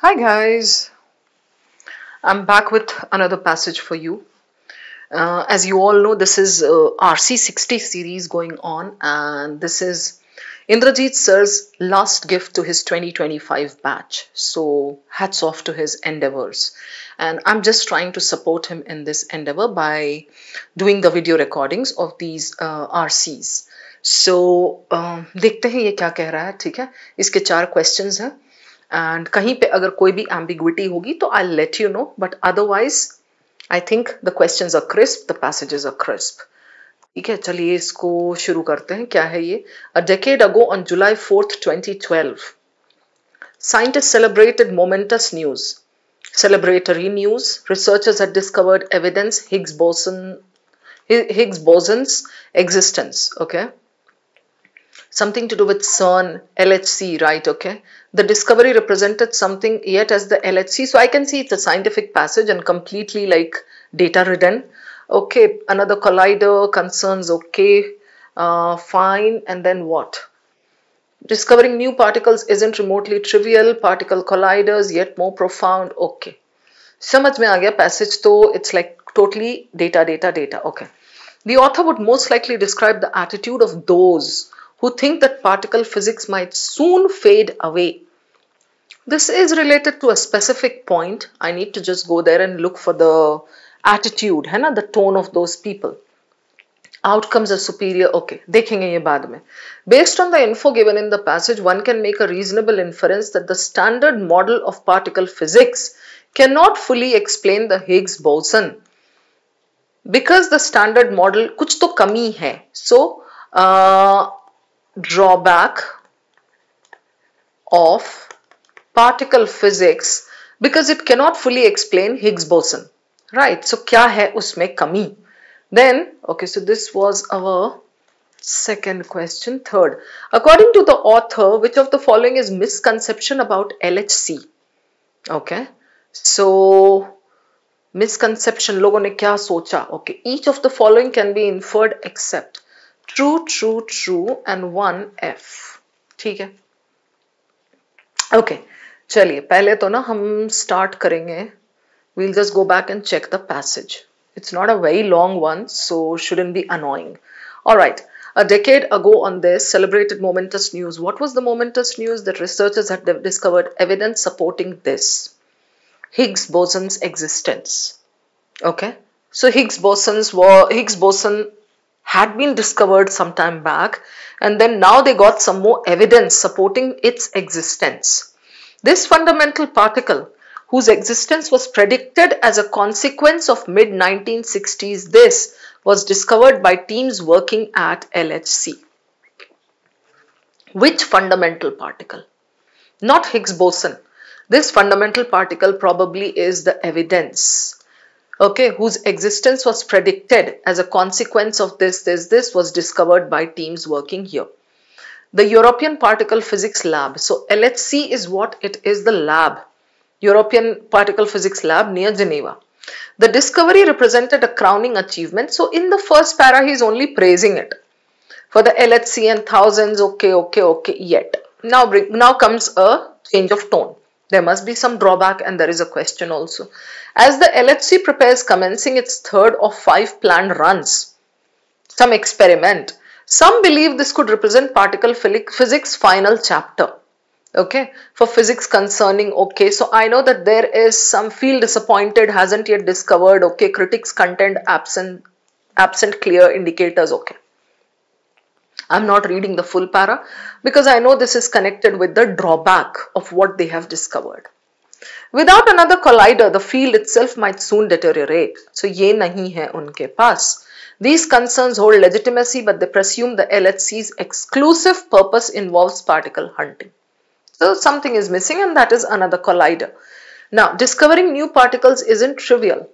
Hi guys, I'm back with another passage for you. As you all know, this is RC60 series going on, and this is Indrajit sir's last gift to his 2025 batch. So, hats off to his endeavors. And I'm just trying to support him in this endeavor by doing the video recordings of these RCs. So, देखते हैं ये क्या कह रहा है, ठीक है? इसके 4 questions हैं. एंड कहीं पे अगर कोई भी एम्बिग्विटी होगी तो I let you know but otherwise I think the questions are crisp the passages are crisp ठीक है चलिए इसको शुरू करते हैं क्या है ये a decade ago on July 4th 2012 scientists celebrated momentous news celebratory news researchers had discovered evidence Higgs boson's existence okay something to do with CERN, LHC, right? Okay. The discovery represented something yet as the LHC. So I can see it's a scientific passage and completely like data ridden. Okay. Another collider concerns. Okay. Fine. And then what? Discovering new particles isn't remotely trivial. Particle colliders yet more profound. Okay. समझ में आ गया passage तो it's like totally data. Okay. The author would most likely describe the attitude of those who think that particle physics might soon fade away. This is related to a specific point. I need to just go there and look for the attitude, है ना, the tone of those people. Outcomes are superior. Okay, देखेंगे ये बाद में. Based on the info given in the passage, one can make a reasonable inference that the standard model of particle physics cannot fully explain the Higgs boson. Because the standard model कुछ तो कमी है. So, drawback of particle physics because it cannot fully explain Higgs boson, right? So क्या है उसमें कमी? Then, okay, so this was our second question. Third, according to the author, which of the following is misconception about LHC? Okay, so misconception लोगों ने क्या सोचा? Okay, each of the following can be inferred except true and one F. ठीक है? Okay, चलिए पहले तो ना हम start करेंगे. We'll just go back and check the passage. It's not a very long one, so shouldn't be annoying. All right. A decade ago on this celebrated momentous news. What was the momentous news? That researchers had discovered evidence supporting this. Higgs boson's existence. Okay. So Higgs boson had been discovered some time back, and then now they got some more evidence supporting its existence. This fundamental particle, whose existence was predicted as a consequence of mid-1960s, this was discovered by teams working at LHC. Which fundamental particle? Not Higgs boson. This fundamental particle probably is the evidence. Okay, whose existence was predicted as a consequence of this was discovered by teams working here. The European Particle Physics Lab. So LHC is what? It is the lab. European Particle Physics Lab near Geneva. The discovery represented a crowning achievement. So in the first para, he is only praising it. For the LHC and thousands, okay, yet. Now comes a change of tone. There must be some drawback and there is a question also. As the LHC prepares commencing its third of 5 planned runs, some experiment, some believe this could represent particle physics final chapter. Okay, for physics concerning, okay, so I know that there is some field disappointed, hasn't yet discovered, okay, critics contend absent clear indicators, okay. I'm not reading the full para because I know this is connected with the drawback of what they have discovered. Without another collider, the field itself might soon deteriorate. So ये नहीं है उनके पास. These concerns hold legitimacy, but they presume the LHC's exclusive purpose involves particle hunting. So something is missing, and that is another collider. Now, discovering new particles isn't trivial.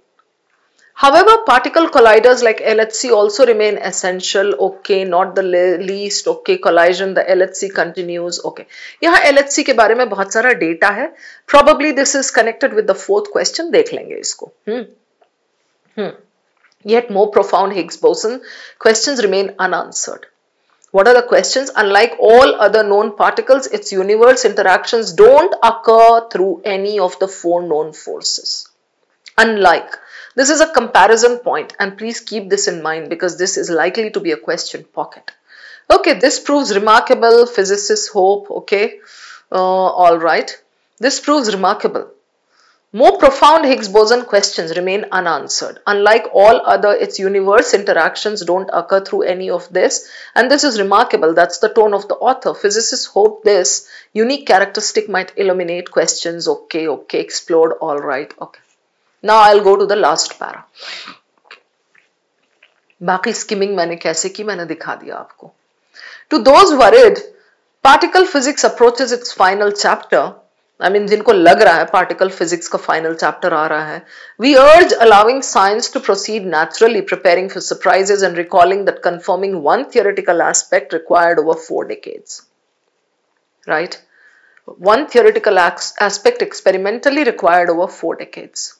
However, particle colliders like LHC also remain essential. Okay, not the least. Okay, collision, the LHC continues. Okay, यहाँ LHC के बारे में बहुत सारा data है. Probably this is connected with the fourth question. देख लेंगे इसको. Yet more profound Higgs boson questions remain unanswered. What are the questions? Unlike all other known particles, its universe interactions don't occur through any of the four known forces. Unlike. This is a comparison point, and please keep this in mind because this is likely to be a question pocket. Okay, this proves remarkable. Physicists hope. Okay, all right. This proves remarkable. More profound Higgs boson questions remain unanswered. Unlike all other its universe, interactions don't occur through any of this, and this is remarkable. That's the tone of the author. Physicists hope this unique characteristic might illuminate questions. Okay, explored, all right, okay. Now I'll go to the last para. बाकी skimming मैंने कैसे की मैंने दिखा दिया आपको. To those worried, particle physics approaches its final chapter. I mean, जिनको लग रहा है particle physics का final chapter आ रहा है, we urge allowing science to proceed naturally, preparing for surprises and recalling that confirming one theoretical aspect required over 4 decades. Right? One theoretical aspect experimentally required over 4 decades.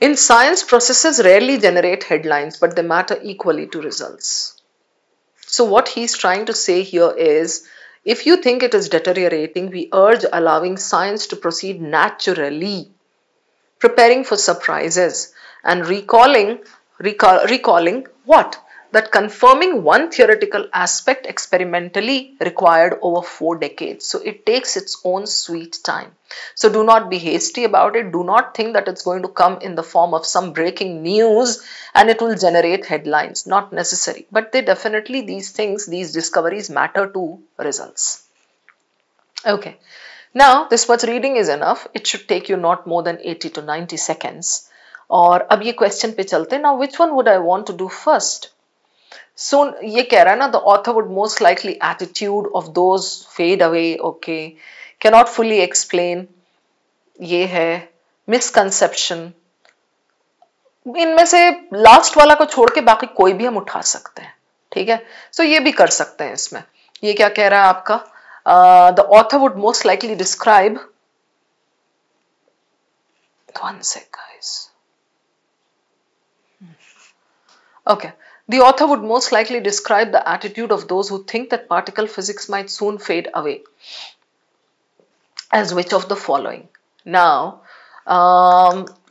In science, processes rarely generate headlines, but they matter equally to results. So what he's trying to say here is, if you think it is deteriorating, we urge allowing science to proceed naturally, preparing for surprises and recalling what? That confirming one theoretical aspect experimentally required over 4 decades. So it takes its own sweet time. So do not be hasty about it. Do not think that it's going to come in the form of some breaking news and it will generate headlines. Not necessary. But they definitely, these things, these discoveries matter to results. Okay. Now, this much reading is enough. It should take you not more than 80 to 90 seconds. और अब ये question पे चलते. Now, which one would I want to do first? So, ये कह रहा है ना, the author would most likely attitude of those fade away, okay, cannot fully explain, ये है, misconception. इनमें से लास्ट वाला को छोड़ के बाकी कोई भी हम उठा सकते हैं, ठीक है? So ये भी कर सकते हैं इसमें. ये क्या कह रहा है आपका? The author would most likely describe, one sec guys. Okay. The author would most likely describe the attitude of those who think that particle physics might soon fade away as which of the following. Now,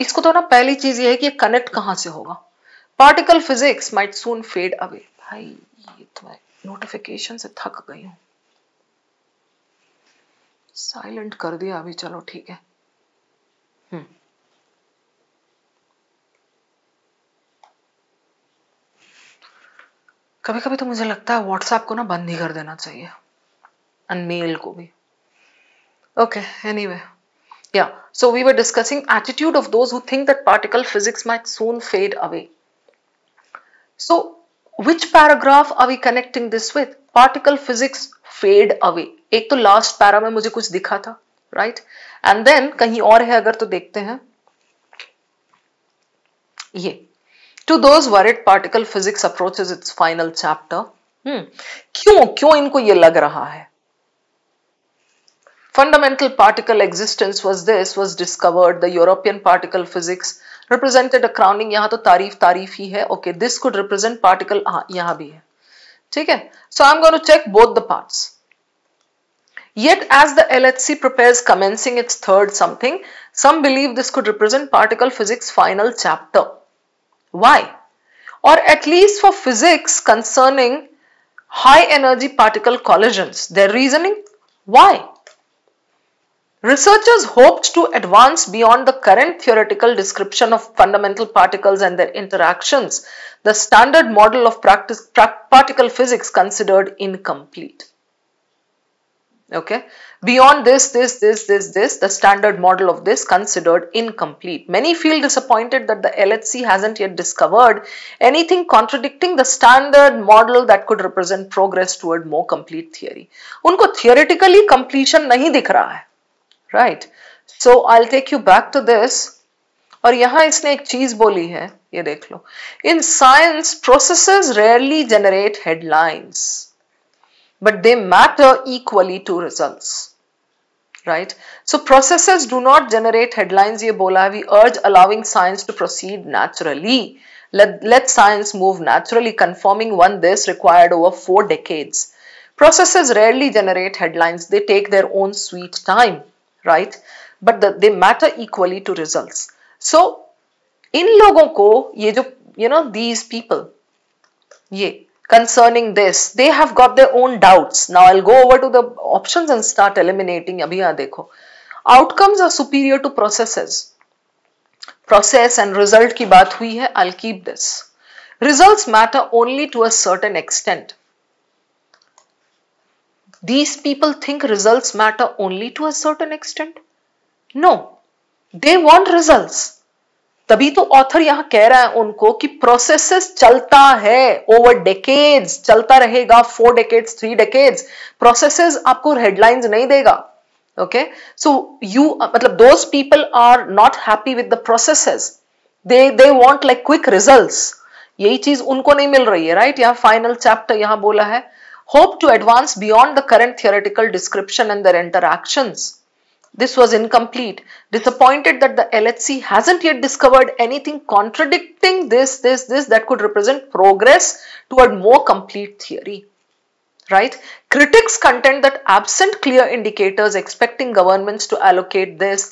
इसको तो ना पहली चीज ये है कि connect कहां से होगा. Particle physics might soon fade away. भाई ये तो मैं नोटिफिकेशन से थक गई हूँ. साइलेंट कर दिया अभी, चलो ठीक है. कभी कभी तो मुझे लगता है व्हाट्सएप को ना बंद ही कर देना चाहिए, एंड मेल को भी. Okay, anyway, yeah so we were discussing attitude of those who think that particle physics might soon fade away. So which paragraph are we connecting this with? Particle physics fade away. एक तो last para में मुझे कुछ दिखा था, right, and then कहीं और है अगर तो देखते हैं. ये To those worried, particle physics approaches its final chapter. क्यों इनको ये लग रहा है? Fundamental particle existence was discovered. The European particle physics represented a crowning. यहाँ तो तारीफ ही है. Okay, this could represent particle. हाँ, यहाँ भी है. ठीक है? So I'm going to check both the parts. Yet, as the LHC prepares commencing its third something, some believe this could represent particle physics final chapter. Why? Or at least for physics concerning high energy particle collisions. Their reasoning? Why? Researchers hoped to advance beyond the current theoretical description of fundamental particles and their interactions. The standard model of particle physics considered incomplete. Okay, beyond this, the standard model of this considered incomplete. Many feel disappointed that the LHC hasn't yet discovered anything contradicting the standard model that could represent progress toward more complete theory. उनको theoretically completion नहीं दिख रहा है, right? So I'll take you back to this. और यहाँ इसने एक चीज बोली है, ये देख लो. In science, processes rarely generate headlines, but they matter equally to results, right? So processes do not generate headlines, ये बोला है. We urge allowing science to proceed naturally Let science move naturally, conforming one this required over 4 decades. Processes rarely generate headlines, they take their own sweet time, right? But they matter equally to results. So, इन लोगों को ये जो these people, ये concerning this, they have got their own doubts. Now I'll go over to the options and start eliminating. अभी यहाँ देखो, outcomes are superior to processes. Process and result की बात हुई है. I'll keep this. Results matter only to a certain extent. These people think results matter only to a certain extent. No, they want results. तभी तो author यहां कह रहा है उनको कि प्रोसेसेस चलता है ओवर डेकेड्स, चलता रहेगा 4 decades 3 decades. प्रोसेसेस आपको हेडलाइंस नहीं देगा. Okay, so you मतलब those people are not happy with the processes. They want like quick results. यही चीज उनको नहीं मिल रही है, right? यहाँ फाइनल चैप्टर यहाँ बोला है, hope to advance beyond the current theoretical description and their interactions. This was incomplete. Disappointed that the LHC hasn't yet discovered anything contradicting this that could represent progress toward more complete theory. Right? Critics contend that absent clear indicators, expecting governments to allocate this.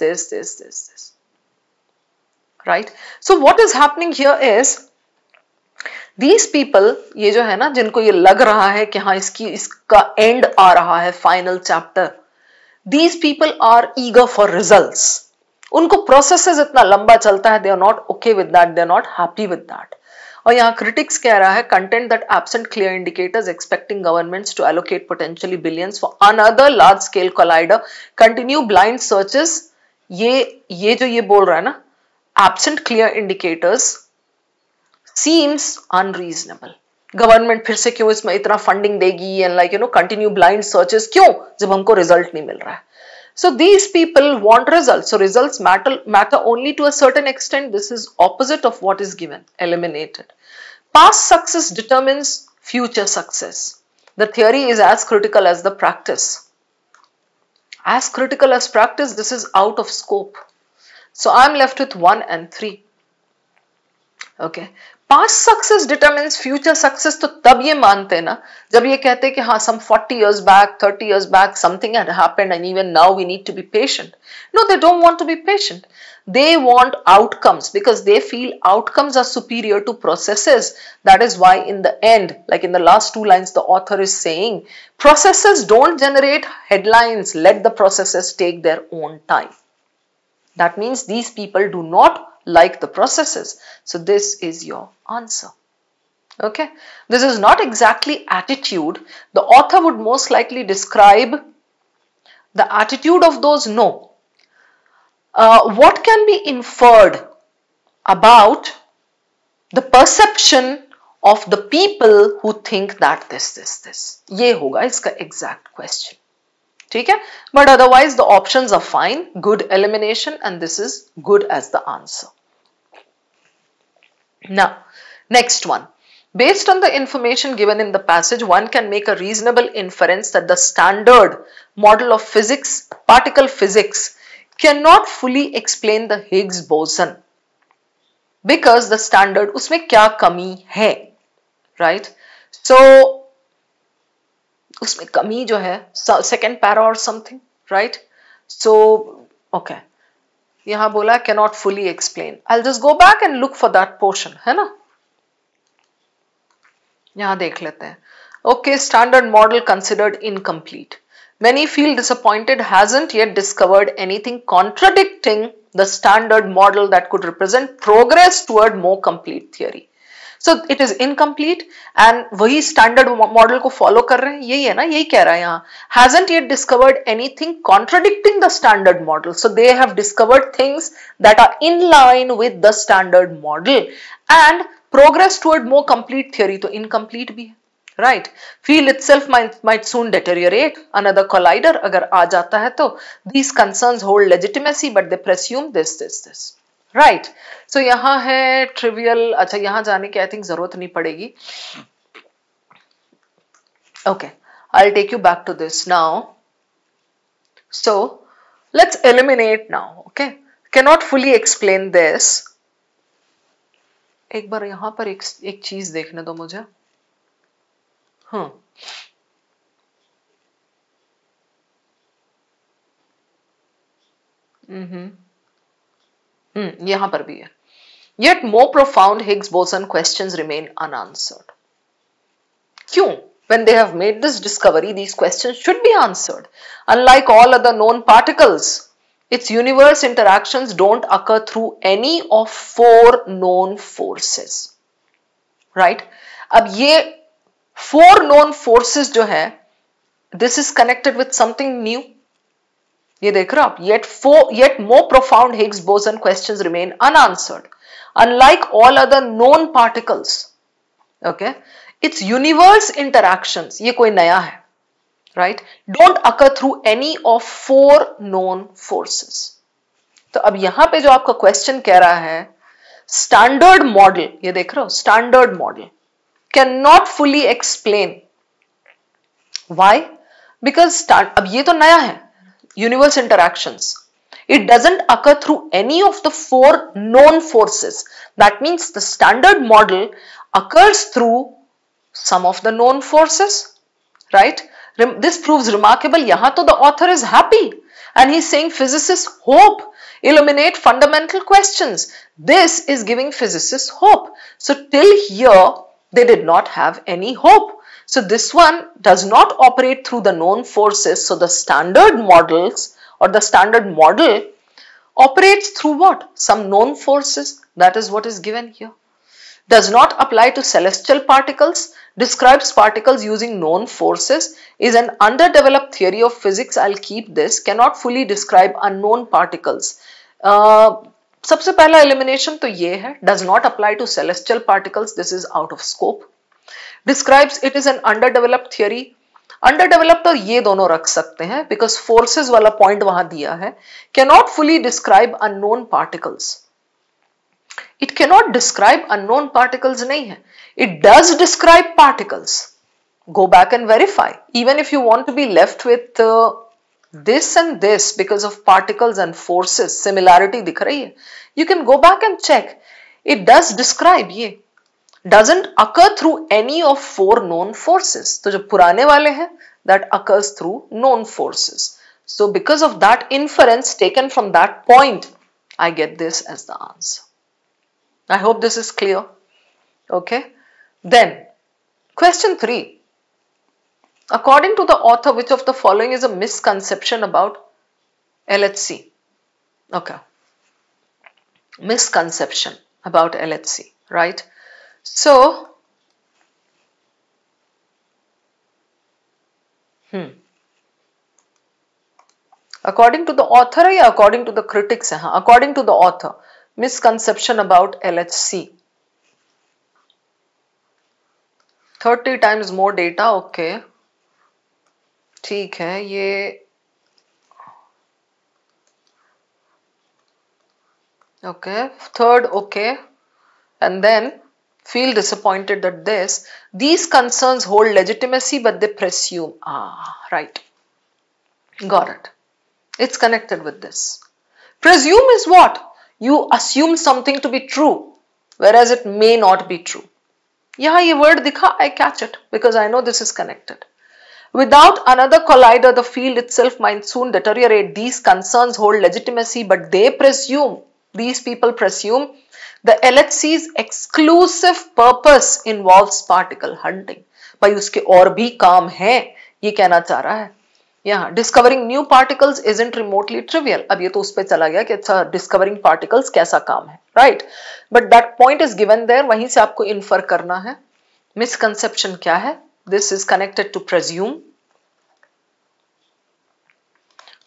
Right? So what is happening here is, these people, ये जो है ना, जिनको ये लग रहा है कि हाँ इसका एंड आ रहा है, final chapter, these people are eager for results. उनको प्रोसेसेस इतना लंबा चलता है, they are not okay with that, they are not happy with that. और यहाँ क्रिटिक्स कह रहा है, content that absent clear indicators expecting governments to allocate potentially billions for another large scale collider, continue blind searches. ये जो ये बोल रहा है ना, absent clear indicators seems unreasonable. Government फिर से क्यों इसमें इतना फंडिंग देगी and like continue blind searches, क्यों, जब हमको रिजल्ट नहीं मिल रहा है. So these people want results. So results matter only to a certain extent. This is opposite of what is given. Eliminated. Past success determines future success. The theory is as critical as the practice. As critical as practice, this is out of scope. So I'm left with 1 and 3. Okay. Past success determines future success. तो तब ये मानते हैं ना जब ये कहते हैं कि हाँ some 40 years back, 30 years back something had happened and even now we need to be patient. No, they don't want to be patient. They want outcomes because they feel outcomes are superior to processes. That is why in the end, like in the last 2 lines, the author is saying processes don't generate headlines. Let the processes take their own time. That means these people do not like the processes. So this is your answer. Okay. This is not exactly attitude. The author would most likely describe the attitude of those. No. What can be inferred about the perception of the people who think that this. ये होगा इसका exact question. ठीक है? But otherwise the options are fine. Good elimination and this is good as the answer. Now, next one. Based on the information given in the passage, one can make a reasonable inference that the standard model of physics, particle physics, cannot fully explain the Higgs boson. Because the standard, उसमें क्या कमी है? Right? So, उसमें कमी जो है, second para or something, right? So, okay. यहाँ बोला cannot fully explain. I'll just go back and look for that portion, है ना? यहाँ देख लेते हैं. Okay, standard model considered incomplete. Many feel disappointed hasn't yet discovered anything contradicting the standard model that could represent progress toward more complete theory. So it is incomplete and वही standard model को follow कर रहे हैं, यही है ना, यही कह रहा है यहाँ. Hasn't yet discovered anything contradicting the standard model. So they have discovered things that are in line with the standard model and progress toward more complete theory. तो incomplete भी है, right? Field itself might soon deteriorate. Another collider अगर आ जाता है तो these concerns hold legitimacy, but they presume this. Right. So यहाँ है trivial. अच्छा यहाँ जाने की I think जरूरत नहीं पड़ेगी. Okay, I'll take you back to this now. So let's eliminate now. Okay, cannot fully explain this. एक बार यहां पर एक चीज देखने दो मुझे। हाँ, यहां पर भी है। Yet more profound Higgs boson questions remain unanswered. क्यों? When they have made this discovery, these questions should be answered. Unlike all other known particles, its universe interactions don't occur through any of four known forces. Right? अब ये four known forces जो है, this is connected with something new. ये देख रहे हो आप? Yet more profound Higgs boson questions remain unanswered. Unlike all other known particles, okay, its universe interactions, ये कोई नया है, right, don't occur through any of four known forces. तो अब यहां पे जो आपका क्वेश्चन कह रहा है, स्टैंडर्ड मॉडल, ये देख रहे हो, standard model can not fully explain. Why? Because अब ये तो नया है, universe interactions. It doesn't occur through any of the four known forces. That means the standard model occurs through some of the known forces, right? This proves remarkable. Yahan to the author is happy and he's saying physicists hope illuminate fundamental questions. This is giving physicists hope. So till here they did not have any hope. So this one does not operate through the known forces. So the standard models or the standard model operates through what? Some known forces. That is what is given here. Does not apply to celestial particles, describes particles using known forces, is an underdeveloped theory of physics. I'll keep this. Cannot fully describe unknown particles. सबसे पहला elimination तो ये है, does not apply to celestial particles. This is out of scope. Describes it is an underdeveloped theory. Underdeveloped और ये दोनों रख सकते हैं because forces वाला point वहां दिया है. Cannot fully describe unknown particles. It cannot describe unknown particles नहीं है. It does describe particles. Go back and verify. Even if you want to be left with this and this because of particles and forces, similarity दिख रही है. You can go back and check. It does describe ये. Doesn't occur through any of four known forces. तो जो पुराने वाले हैं, that occurs through known forces. So because of that inference taken from that point, I get this as the answer. I hope this is clear. Okay. Then, question 3. According to the author, which of the following is a misconception about LHC? Okay. Misconception about LHC, right? So, according to the author or according to the critics? According to the author, misconception about LHC. 30 times more data, okay. ठीक है, ये okay. Third, okay. And then feel disappointed that these concerns hold legitimacy, but they presume. Right. Got it. It's connected with this. Presume is what? You assume something to be true, whereas it may not be true. यहाँ ये word दिखा, I catch it because I know this is connected. Without another collider, the field itself might soon deteriorate. These concerns hold legitimacy, but they presume, these people presume, the LHC's exclusive purpose involves particle hunting. भाई उसके और भी काम हैं, ये कहना चाह रहा है. यहाँ discovering new particles isn't remotely trivial. अब ये तो उस पे चला गया कि अच्छा discovering particles कैसा काम है, right? But that point is given there. वहीं से आपको infer करना है. Misconception क्या है? This is connected to presume.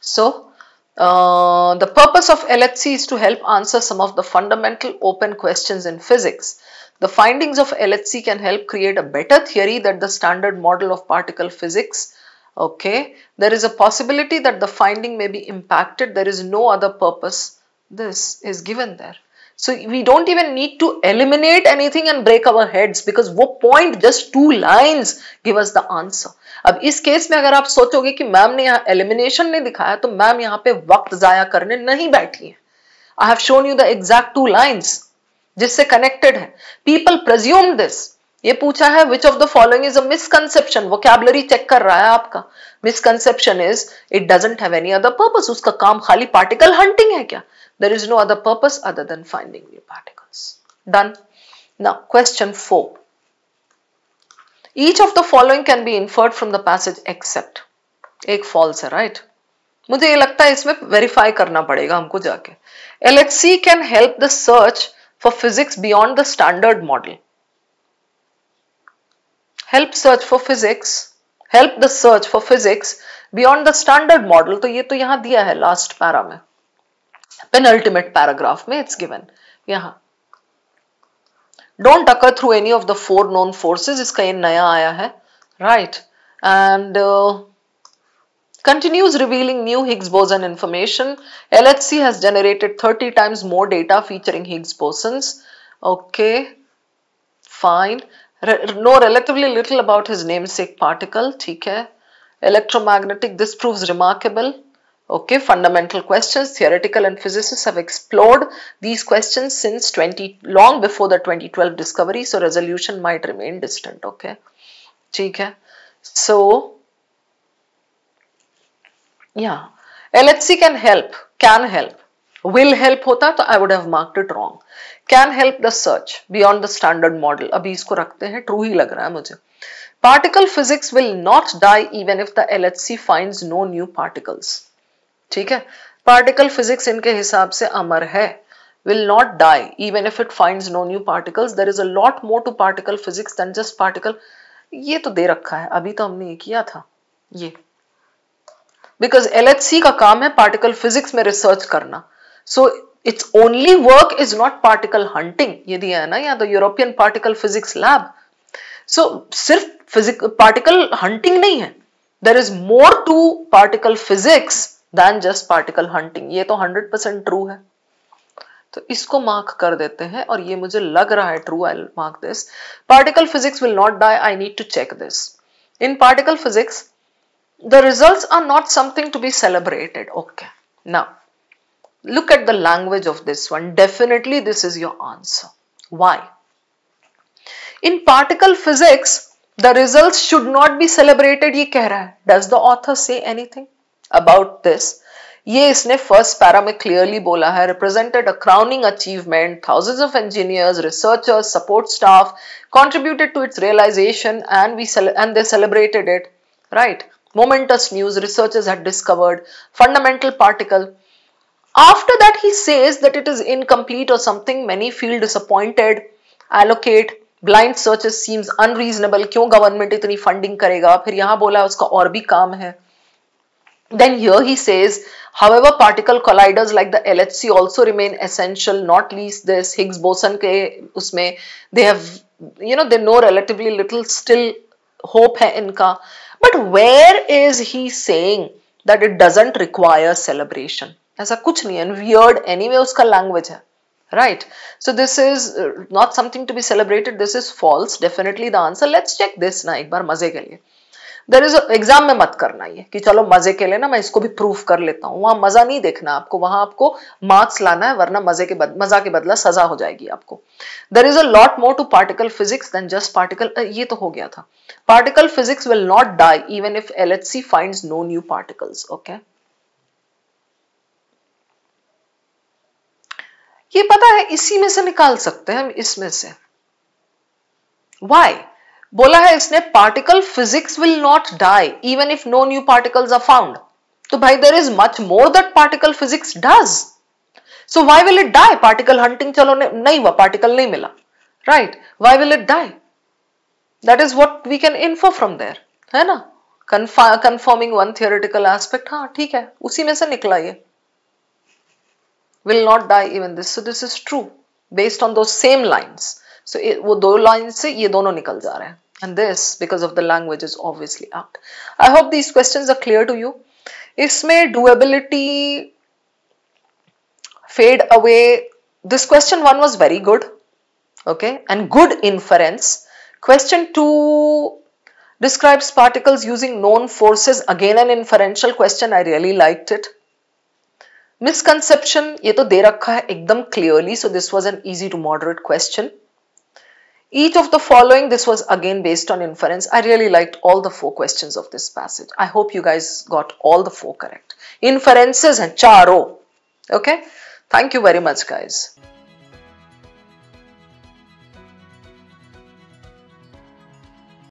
So, the purpose of LHC is to help answer some of the fundamental open questions in physics. The findings of LHC can help create a better theory than the standard model of particle physics. Okay, there is a possibility that the finding may be impacted. There is no other purpose. This is given there. So we don't even need to eliminate anything and break our heads because वो point just 2 lines give us the answer. अब इस case में अगर आप सोचोगे कि ma'am ने यहाँ elimination नहीं दिखाया तो मैम यहाँ पे वक्त जाया करने नहीं बैठी है. I have shown you the exact 2 lines. जिससे कनेक्टेड है. People presume this. ये पूछा है which of the following is a misconception. Vocabulary check कर रहा है आपका. Misconception is it doesn't have any other purpose. उसका काम खाली पार्टिकल हंटिंग है क्या? There is no other purpose other than finding new particles. Done. Now question 4. Each of the following can be inferred from the passage except. एक false है, right? मुझे ये लगता है इसमें वेरीफाई करना पड़ेगा हमको जाके. LHC can help the search for physics beyond the standard model. Help the search for physics beyond the standard model. तो ये तो यहाँ दिया है लास्ट पैरा में, penultimate paragraph में it's given. यहाँ don't occur through any of the four known forces. इसका ये नया आया है, right? And continues revealing new Higgs boson information. LHC has generated 30 times more data featuring Higgs bosons. Okay, fine. Know relatively little about his namesake particle. ठीक है. Electromagnetic, this proves remarkable. Okay, fundamental questions. Theoretical and physicists have explored these questions since long before the 2012 discovery, so resolution might remain distant. Okay, ठीक है. So yeah, LHC can help, will help होता तो I would have marked it wrong. Can help the search beyond the standard model. अभी इसको रखते हैं, true ही लग रहा है मुझे. Particle physics will not die even if the LHC finds no new particles. ठीक है, particle physics इनके हिसाब से अमर है. Will not die even if it finds no new particles. There is a lot more to particle physics than just particle. ये तो दे रखा है, अभी तो हमने ये किया था ये. Because LHC का काम है particle physics में research करना. So its only work is not particle hunting. ये दिया है ना यहाँ तो European Particle Physics Lab. So सिर्फ particle hunting नहीं है. There is more to particle physics than just particle hunting. ये तो 100% true है. तो इसको मार्क कर देते हैं और ये मुझे लग रहा है true. I'll mark this. Particle physics will not die. I need to check this. In particle physics, the results are not something to be celebrated. Okay. Now, look at the language of this one. Definitely this is your answer. Why? In particle physics, the results should not be celebrated. ये कह रहा है. Does the author say anything about this? ये इसने first para में clearly बोला है. Represented a crowning achievement. Thousands of engineers, researchers, support staff contributed to its realization, and they celebrated it. Right? Momentous news. Researchers had discovered fundamental particle. After that, he says that it is incomplete or something. Many feel disappointed. Allocate. Blind searches seems unreasonable. क्यों government इतनी funding करेगा? फिर यहाँ बोला उसका और भी काम है. Then here he says, however, particle colliders like the LHC also remain essential. Not least this Higgs boson के उसमें they have, they know relatively little. Still hope है इनका. But where is he saying that it doesn't require celebration? ऐसा कुछ नहीं है. Weird anyway उसका language है. Right? So this is not something to be celebrated. This is false. Definitely the answer. Let's check this ना एक बार मजे के लिए. There is एग्जाम में मत करना ये कि चलो मजे के लिए ना मैं इसको भी प्रूफ कर लेता हूँ. वहां मजा नहीं देखना आपको, वहां आपको मार्क्स लाना है, वरना मजा के बदला सजा हो जाएगी आपको. There is a lot more to particle physics than just particle. ये तो हो गया था. Particle physics will not die even if LHC finds no new particles. Okay. ये पता है इसी में से निकाल सकते हैं हम, इसमें से. Why? बोला है इसने particle physics will not die even if no new particles are found. तो भाई there is much more that particle physics does. So why will it die? Particle hunting चलो नहीं हुआ, पार्टिकल नहीं मिला, right? Why will it die? That is what we can infer from there, है ना? Confirming one theoretical aspect. हाँ ठीक है, उसी में से निकला ये. Will not die even this. So this is true based on those same lines. So वो दो लाइन से ये दोनों निकल जा रहे हैं. And this because of the language is obviously out. I hope these questions are clear to you. इसमें doability, fade away. This question 1 was very good. Okay, and good inference. Question 2 describes particles using known forces. Again an inferential question. I really liked it. Misconception ये तो दे रखा है एकदम clearly, so this was an easy to moderate question. Each of the following, this was again based on inference. I really liked all the 4 questions of this passage. I hope you guys got all the 4 correct. Inferences and charo. Okay. Thank you very much, guys.